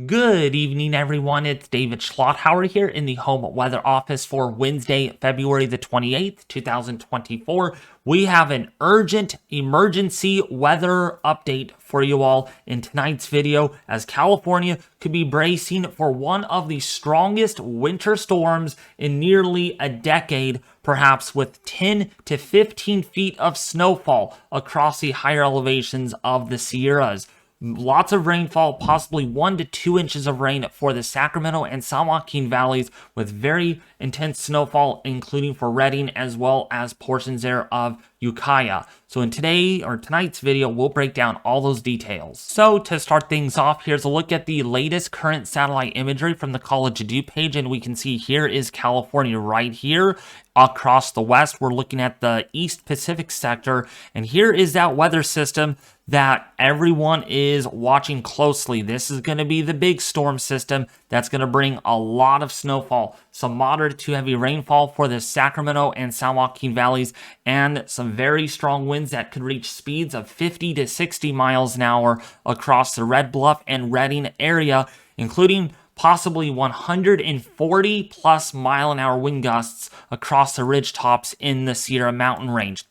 Good evening, everyone. It's David Schlotthauer here in the home weather office for Wednesday, February the 28th, 2024. We have an urgent emergency weather update for you all in tonight's video, as California could be bracing for one of the strongest winter storms in nearly a decade, perhaps with 10 to 15 feet of snowfall across the higher elevations of the Sierras. Lots of rainfall, possibly 1 to 2 inches of rain for the Sacramento and San Joaquin valleys, with very intense snowfall, including for Redding as well as portions there of Ukiah. So in tonight's video, we'll break down all those details. So to start things off, here's a look at the latest current satellite imagery from the College of Dew page, and we can see here is California right here. Across the west, we're looking at the East Pacific sector, and here is that weather system that everyone is watching closely. This is going to be the big storm system that's going to bring a lot of snowfall, some moderate to heavy rainfall for the Sacramento and San Joaquin valleys, and some very strong winds that could reach speeds of 50 to 60 miles an hour across the Red Bluff and Redding area, including possibly 140 plus mile an hour wind gusts across the ridge tops in the Sierra Mountain range.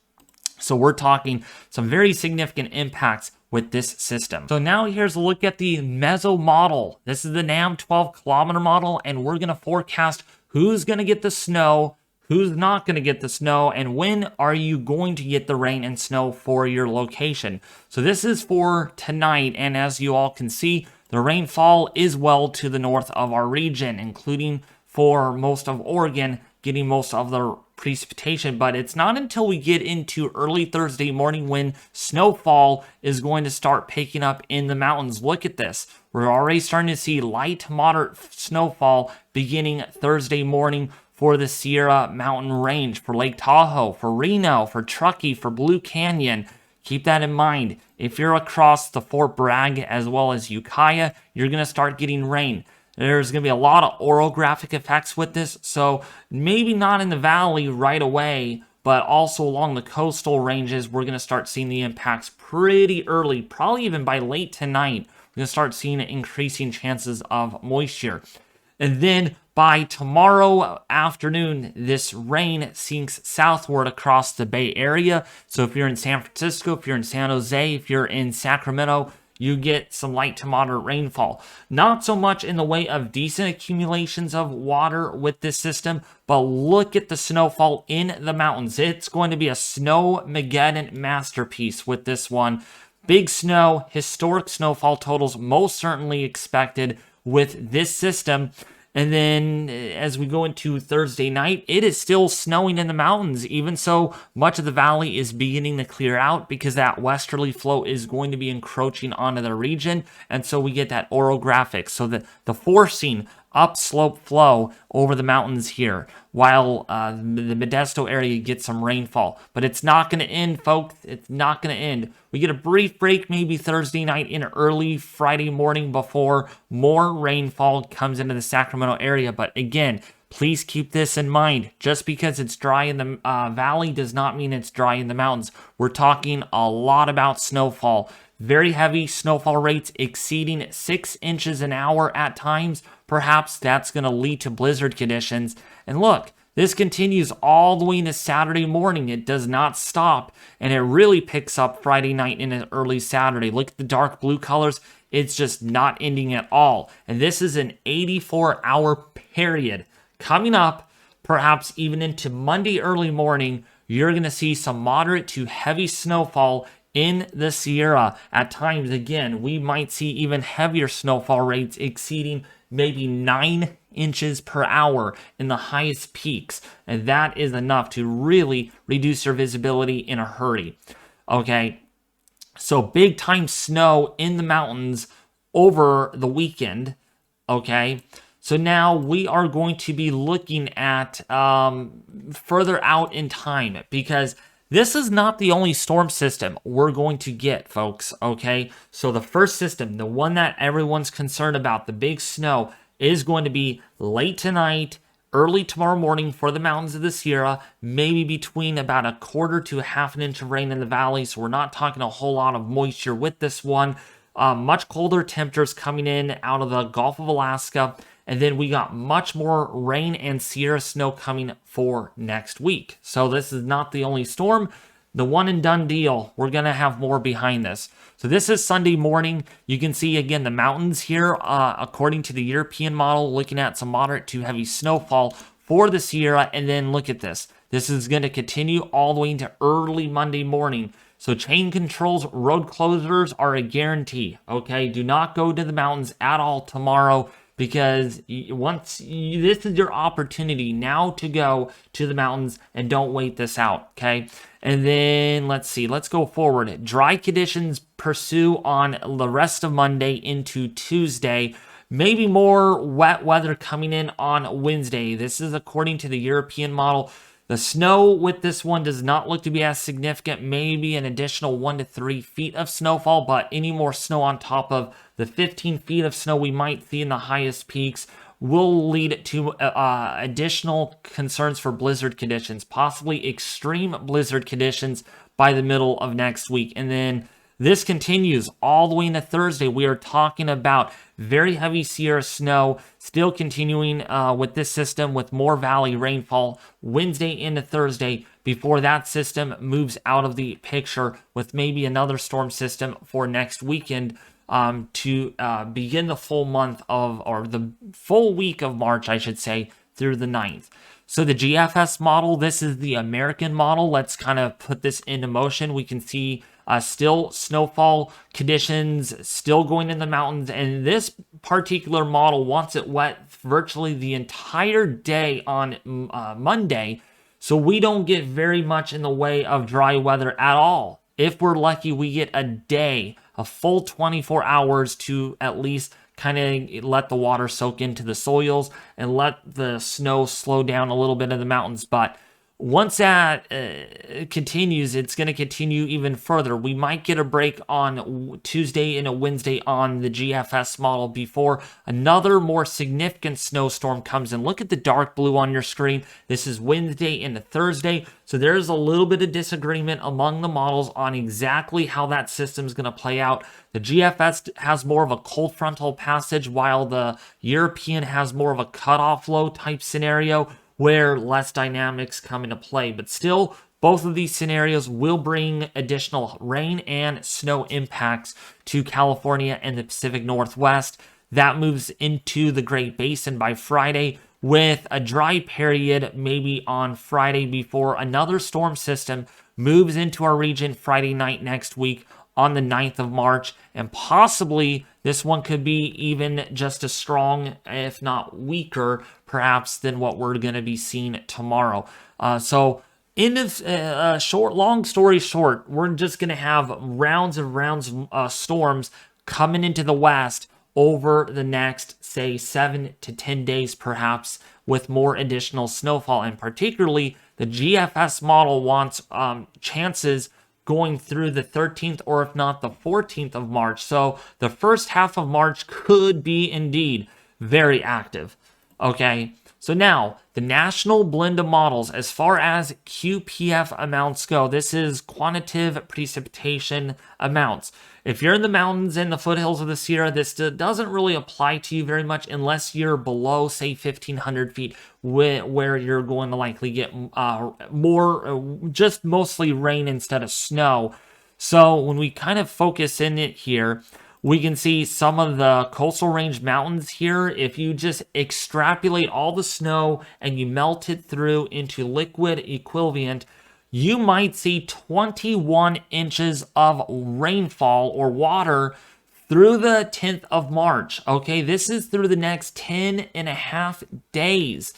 So we're talking some very significant impacts with this system. So now here's a look at the meso model. This is the NAM 12 kilometer model, and we're going to forecast who's going to get the snow, who's not going to get the snow, and when are you going to get the rain and snow for your location. So this is for tonight, and as you all can see, the rainfall is well to the north of our region, including for most of Oregon, getting most of the precipitation, but it's not until we get into early Thursday morning when snowfall is going to start picking up in the mountains. Look at this. We're already starting to see light, moderate snowfall beginning Thursday morning for the Sierra Mountain Range, for Lake Tahoe, for Reno, for Truckee, for Blue Canyon. Keep that in mind. If you're across the Fort Bragg as well as Ukiah, you're going to start getting rain. There's going to be a lot of orographic effects with this, so maybe not in the valley right away, but also along the coastal ranges, we're going to start seeing the impacts pretty early, probably even by late tonight. We're going to start seeing increasing chances of moisture. And then by tomorrow afternoon, this rain sinks southward across the Bay Area. So if you're in San Francisco, if you're in San Jose, if you're in Sacramento, you get some light to moderate rainfall. Not so much in the way of decent accumulations of water with this system, but look at the snowfall in the mountains. It's going to be a snowmageddon masterpiece with this one. Big snow, historic snowfall totals most certainly expected with this system. And then as we go into Thursday night, it is still snowing in the mountains. Even so, much of the valley is beginning to clear out because that westerly flow is going to be encroaching onto the region. And so we get that orographic. So the forcing upslope flow over the mountains here, while the Modesto area gets some rainfall. But it's not going to end, folks. It's not going to end. We get a brief break maybe Thursday night and early Friday morning before more rainfall comes into the Sacramento area. But again, please keep this in mind. Just because it's dry in the valley does not mean it's dry in the mountains. We're talking a lot about snowfall. Very heavy snowfall rates exceeding 6 inches an hour at times. Perhaps that's going to lead to blizzard conditions. And look, this continues all the way into Saturday morning. It does not stop, and it really picks up Friday night into early Saturday. Look at the dark blue colors. It's just not ending at all. And this is an 84-hour period. Coming up, perhaps even into Monday early morning, you're going to see some moderate to heavy snowfall in the Sierra. At times, again, we might see even heavier snowfall rates exceeding maybe 9 inches per hour in the highest peaks. And that is enough to really reduce your visibility in a hurry. Okay, so big time snow in the mountains over the weekend. Okay, so now we are going to be looking at further out in time, because this is not the only storm system we're going to get, folks, okay? So the first system, the one that everyone's concerned about, the big snow, is going to be late tonight, early tomorrow morning for the mountains of the Sierra, maybe between about a quarter to a half an inch of rain in the valley. So we're not talking a whole lot of moisture with this one. much colder temperatures coming in out of the Gulf of Alaska. And then we got much more rain and Sierra snow coming for next week. So this is not the only storm. The one and done deal. We're going to have more behind this. So this is Sunday morning. You can see, again, the mountains here, according to the European model, looking at some moderate to heavy snowfall for the Sierra. And then look at this. This is going to continue all the way into early Monday morning. So chain controls, road closures are a guarantee, okay? Do not go to the mountains at all tomorrow, because this is your opportunity now to go to the mountains, and don't wait this out, okay? And then let's see, let's go forward. Dry conditions pursue on the rest of Monday into Tuesday. Maybe more wet weather coming in on Wednesday. This is according to the European model. The snow with this one does not look to be as significant, maybe an additional 1 to 3 feet of snowfall, but any more snow on top of the 15 feet of snow we might see in the highest peaks will lead to additional concerns for blizzard conditions, possibly extreme blizzard conditions by the middle of next week. And then this continues all the way into Thursday. We are talking about very heavy Sierra snow still continuing with this system, with more valley rainfall Wednesday into Thursday before that system moves out of the picture, with maybe another storm system for next weekend to begin the full month of, or the full week of March, I should say, through the 9th. So the GFS model, this is the American model. Let's kind of put this into motion. We can see still snowfall conditions still going in the mountains, and this particular model wants it wet virtually the entire day on Monday, so we don't get very much in the way of dry weather at all. If we're lucky, we get a day, a full 24 hours to at least kind of let the water soak into the soils and let the snow slow down a little bit in the mountains. But once that continues, it's going to continue even further. We might get a break on Tuesday and a Wednesday on the GFS model before another more significant snowstorm comes in. Look at the dark blue on your screen. This is Wednesday into Thursday. So there's a little bit of disagreement among the models on exactly how that system is going to play out. The GFS has more of a cold frontal passage, while the European has more of a cutoff low type scenario, where less dynamics come into play. But still, both of these scenarios will bring additional rain and snow impacts to California and the Pacific Northwest. That moves into the Great Basin by Friday, with a dry period maybe on Friday before another storm system moves into our region Friday night next week on the 9th of March. And possibly this one could be even just as strong, if not weaker, perhaps, than what we're going to be seeing tomorrow. So long story short, we're just going to have rounds and rounds of storms coming into the west over the next, say, 7 to 10 days, perhaps, with more additional snowfall. And particularly, the GFS model wants chances going through the 13th, or if not the 14th of March. So the first half of March could be indeed very active. Okay, so now the national blend of models, as far as QPF amounts go, this is quantitative precipitation amounts. If you're in the mountains and the foothills of the Sierra, this doesn't really apply to you very much unless you're below, say, 1,500 feet, where you're going to likely get just mostly rain instead of snow. So when we kind of focus in it here, we can see some of the coastal range mountains here. If you just extrapolate all the snow and you melt it through into liquid equivalent, you might see 21 inches of rainfall or water through the 10th of March. Okay, this is through the next 10 and a half days.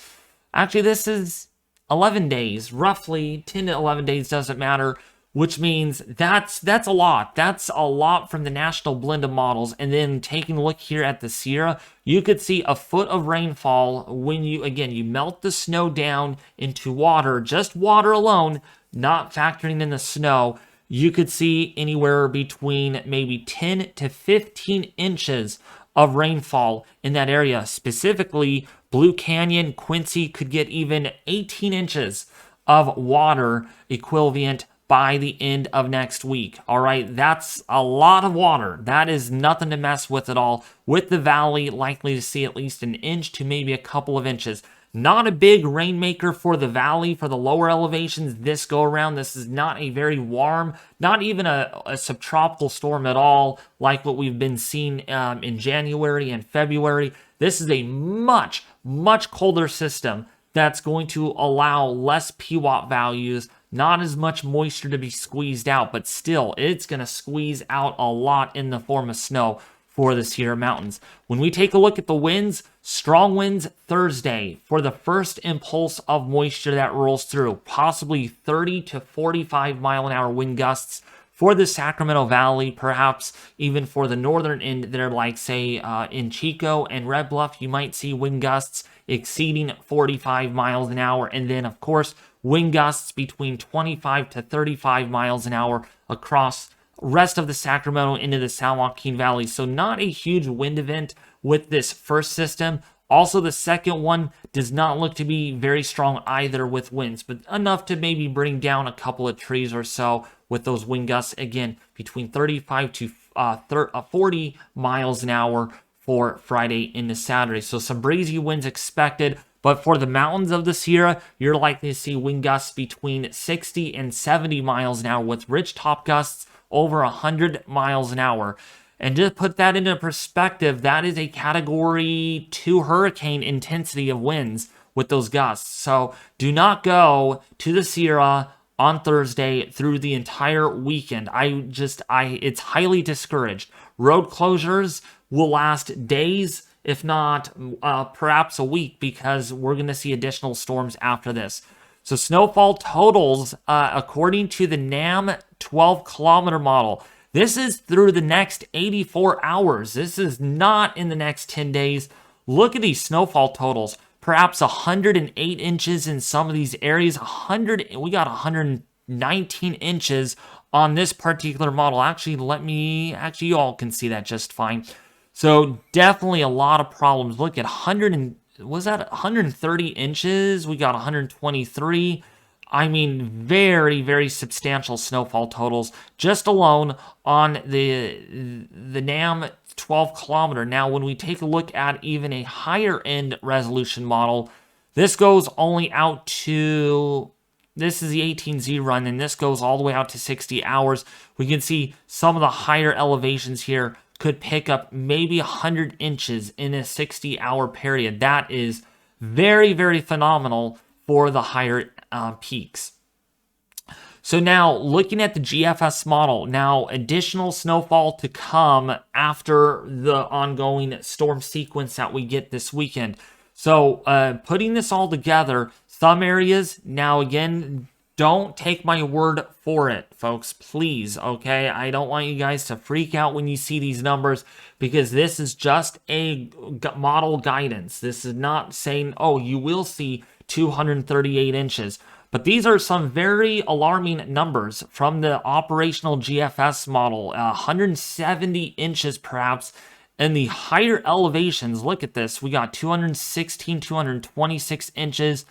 Actually, this is 11 days, roughly 10 to 11 days, doesn't matter, which means that's a lot. That's a lot from the national blend of models. And then taking a look here at the Sierra, you could see a foot of rainfall when you melt the snow down into water, just water alone, not factoring in the snow. You could see anywhere between maybe 10 to 15 inches of rainfall in that area. Specifically, Blue Canyon, Quincy could get even 18 inches of water equivalent by the end of next week. All right, that's a lot of water. That is nothing to mess with at all. With the valley likely to see at least an inch to maybe a couple of inches. Not a big rainmaker for the valley, for the lower elevations this go around. This is not a very warm, not even a subtropical storm at all, like what we've been seeing in January and February. This is a much, much colder system that's going to allow less PWAP values, not as much moisture to be squeezed out, but still, it's going to squeeze out a lot in the form of snow for the Sierra Mountains. When we take a look at the winds, strong winds Thursday for the first impulse of moisture that rolls through, possibly 30 to 45 mile an hour wind gusts for the Sacramento Valley, perhaps even for the northern end there, like say in Chico and Red Bluff, you might see wind gusts exceeding 45 miles an hour. And then, of course, wind gusts between 25 to 35 miles an hour across rest of the Sacramento into the San Joaquin Valley. So not a huge wind event with this first system. Also, the second one does not look to be very strong either with winds, but enough to maybe bring down a couple of trees or so with those wind gusts, again, between 35 to 40 miles an hour for Friday into Saturday. So some breezy winds expected, but for the mountains of the Sierra, you're likely to see wind gusts between 60 and 70 miles an hour with rich top gusts over 100 miles an hour. And just put that into perspective, that is a Category 2 hurricane intensity of winds with those gusts. So do not go to the Sierra on Thursday through the entire weekend. It's highly discouraged. Road closures will last days, if not perhaps a week, because we're going to see additional storms after this. So snowfall totals, according to the NAM 12-kilometer model, this is through the next 84 hours. This is not in the next 10 days. Look at these snowfall totals. Perhaps 108 inches in some of these areas. We got 119 inches on this particular model. Actually, you all can see that just fine. So definitely a lot of problems. Look at 130 inches? We got 123. I mean, very, very substantial snowfall totals just alone on the NAM 12-kilometer. Now, when we take a look at even a higher end resolution model, this goes only out to, this is the 18Z run, and this goes all the way out to 60 hours. We can see some of the higher elevations here could pick up maybe 100 inches in a 60-hour period. That is very, very phenomenal for the higher peaks. So now, looking at the GFS model, now additional snowfall to come after the ongoing storm sequence that we get this weekend. So putting this all together, some areas, now again, don't take my word for it, folks, please, okay? I don't want you guys to freak out when you see these numbers, because this is just a model guidance. This is not saying, oh, you will see 238 inches. But these are some very alarming numbers from the operational GFS model. 170 inches perhaps in the higher elevations. Look at this. We got 216, 226 inches.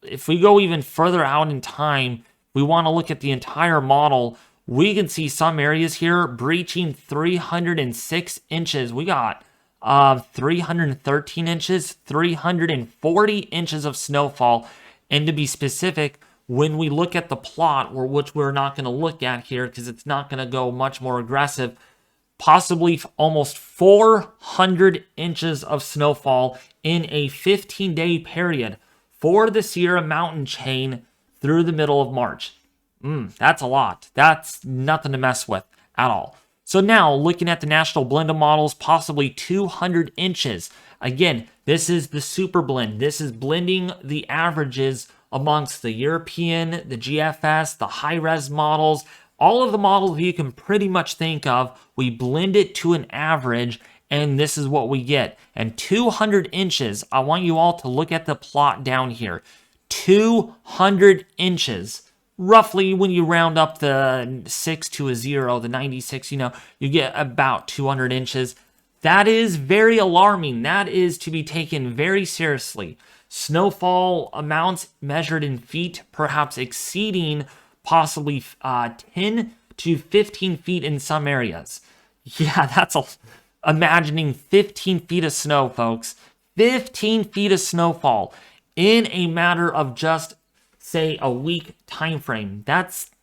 If we go even further out in time, we want to look at the entire model. We can see some areas here breaching 306 inches. We got 313 inches, 340 inches of snowfall. And to be specific, when we look at the plot, which we're not going to look at here because it's not going to go much more aggressive, possibly almost 400 inches of snowfall in a 15-day period for the Sierra Mountain chain through the middle of March. That's a lot. That's nothing to mess with at all. So now, looking at the national blend models, possibly 200 inches. Again, this is the super blend. This is blending the averages amongst the European, the GFS, the high-res models, all of the models you can pretty much think of. We blend it to an average, and this is what we get. And 200 inches, I want you all to look at the plot down here. 200 inches. Roughly, when you round up the 6 to a 0, the 96, you get about 200 inches. That is very alarming. That is to be taken very seriously. Snowfall amounts measured in feet, perhaps exceeding possibly 10 to 15 feet in some areas. Yeah, imagining 15 feet of snow, folks. 15 feet of snowfall in a matter of just, say, a week time frame.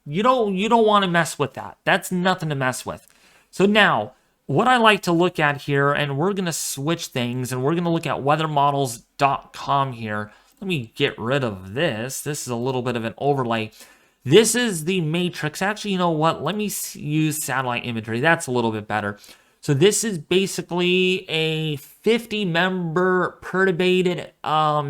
You don't want to mess with that. That's nothing to mess with. So now, what I like to look at here, and we're going to switch things, and we're going to look at weathermodels.com here. Let me get rid of this. This is a little bit of an overlay. This is the matrix. Actually, you know what? Let me use satellite imagery. That's a little bit better. So this is basically a 50-member perturbated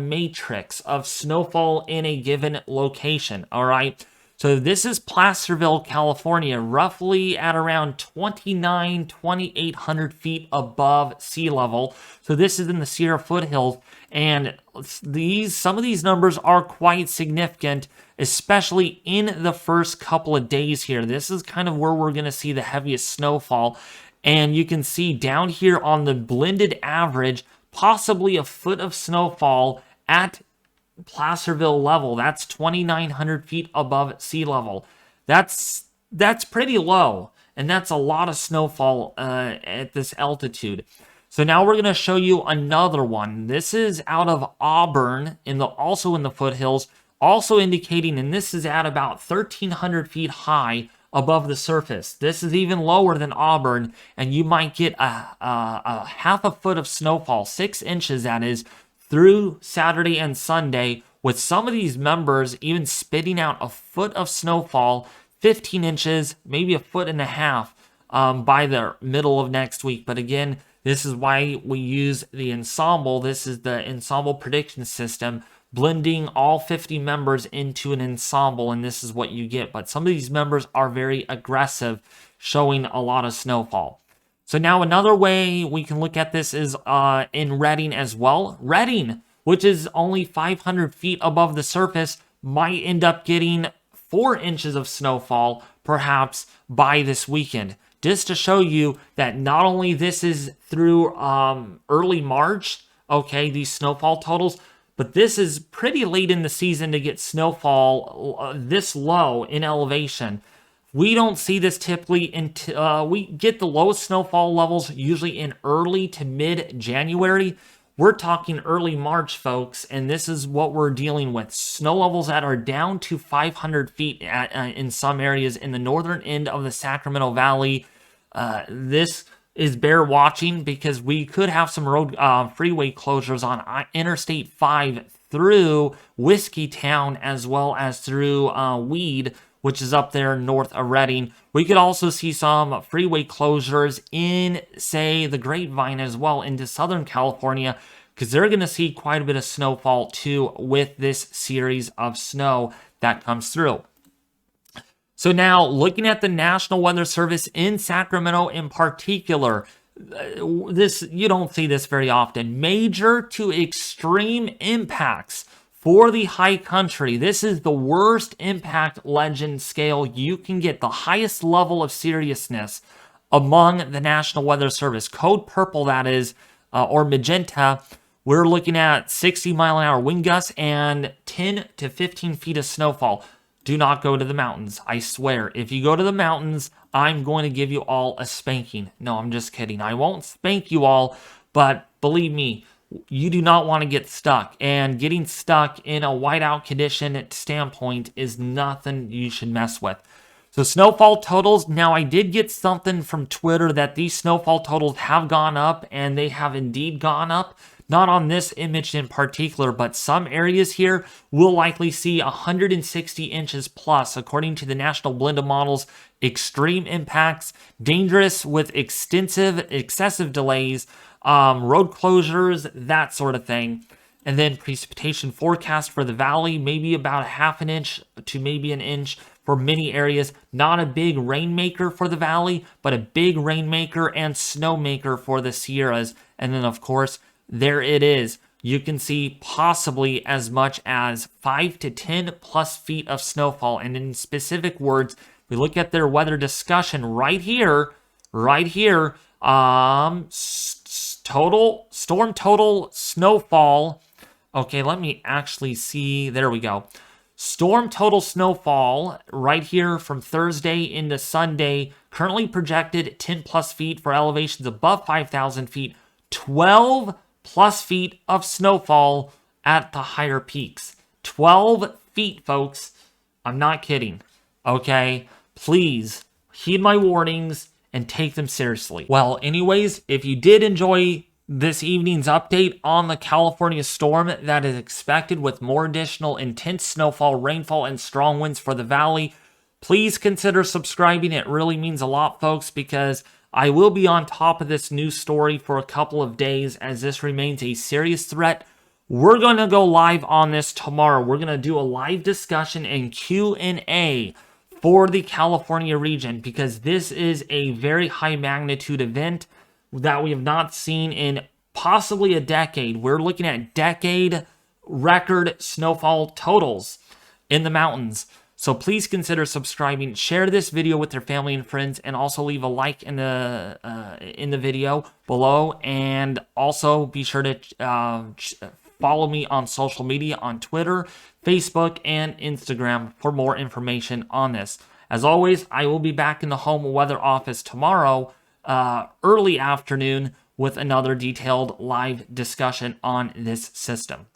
matrix of snowfall in a given location, all right? So this is Placerville, California, roughly at around 2,800 feet above sea level. So this is in the Sierra foothills, and some of these numbers are quite significant, especially in the first couple of days here. This is kind of where we're going to see the heaviest snowfall, and you can see down here on the blended average, possibly a foot of snowfall at Placerville level. That's 2,900 feet above sea level. That's pretty low, and that's a lot of snowfall at this altitude. So now we're going to show you another one. This is out of Auburn, also in the foothills, also indicating, and this is at about 1,300 feet high above the surface. This is even lower than Auburn, and you might get a half a foot of snowfall, 6 inches that is, through Saturday and Sunday, with some of these members even spitting out a foot of snowfall, 15 inches, maybe a foot and a half by the middle of next week. But again, this is why we use the ensemble. This is the ensemble prediction system, blending all 50 members into an ensemble, and this is what you get. But some of these members are very aggressive, showing a lot of snowfall. So now another way we can look at this is in Redding as well. Redding, which is only 500 feet above the surface, might end up getting 4 inches of snowfall, perhaps, by this weekend. Just to show you that not only this is through early March, okay, these snowfall totals, but this is pretty late in the season to get snowfall this low in elevation. We don't see this typically until we get the lowest snowfall levels usually in early to mid-January. We're talking early March, folks, and this is what we're dealing with. Snow levels that are down to 500 feet in some areas in the northern end of the Sacramento Valley. This is bear watching because we could have some road freeway closures on Interstate 5 through Whiskeytown as well as through Weed, which is up there north of Redding. We could also see some freeway closures in, say, the Grapevine as well into Southern California, because they're going to see quite a bit of snowfall too with this series of snow that comes through. So now, looking at the National Weather Service in Sacramento in particular, you don't see this very often. Major to extreme impacts for the high country. This is the worst impact legend scale you can get, the highest level of seriousness among the National Weather Service. Code purple, that is, or magenta, we're looking at 60-mile-an-hour wind gusts and 10 to 15 feet of snowfall. Do not go to the mountains. I swear, if you go to the mountains, I'm going to give you all a spanking. No, I'm just kidding. I won't spank you all, but believe me, you do not want to get stuck, and getting stuck in a whiteout condition standpoint is nothing you should mess with. So snowfall totals, now I did get something from Twitter that these snowfall totals have gone up, and they have indeed gone up. Not on this image in particular, but some areas here will likely see 160 inches plus, according to the National Blend of Models. Extreme impacts, dangerous with excessive delays, road closures, that sort of thing. And then precipitation forecast for the valley, maybe about a half an inch to maybe an inch for many areas. Not a big rainmaker for the valley, but a big rainmaker and snowmaker for the Sierras. And then, of course, there it is. You can see possibly as much as 5 to 10 plus feet of snowfall. And in specific words, we look at their weather discussion right here. storm total snowfall. Okay, let me actually see. There we go. Storm total snowfall right here from Thursday into Sunday. Currently projected 10 plus feet for elevations above 5,000 feet. 12 plus feet of snowfall at the higher peaks. 12 feet, folks. I'm not kidding. Okay? Please heed my warnings and take them seriously. Well, anyways, if you did enjoy this evening's update on the California storm that is expected with more additional intense snowfall, rainfall, and strong winds for the valley, please consider subscribing. It really means a lot, folks, because I will be on top of this news story for a couple of days as this remains a serious threat. We're going to go live on this tomorrow. We're going to do a live discussion and Q&A for the California region because this is a very high magnitude event that we have not seen in possibly a decade. We're looking at decade record snowfall totals in the mountains. So please consider subscribing, share this video with your family and friends, and also leave a like in the video below. And also be sure to follow me on social media on Twitter, Facebook, and Instagram for more information on this. As always, I will be back in the home weather office tomorrow, early afternoon, with another detailed live discussion on this system.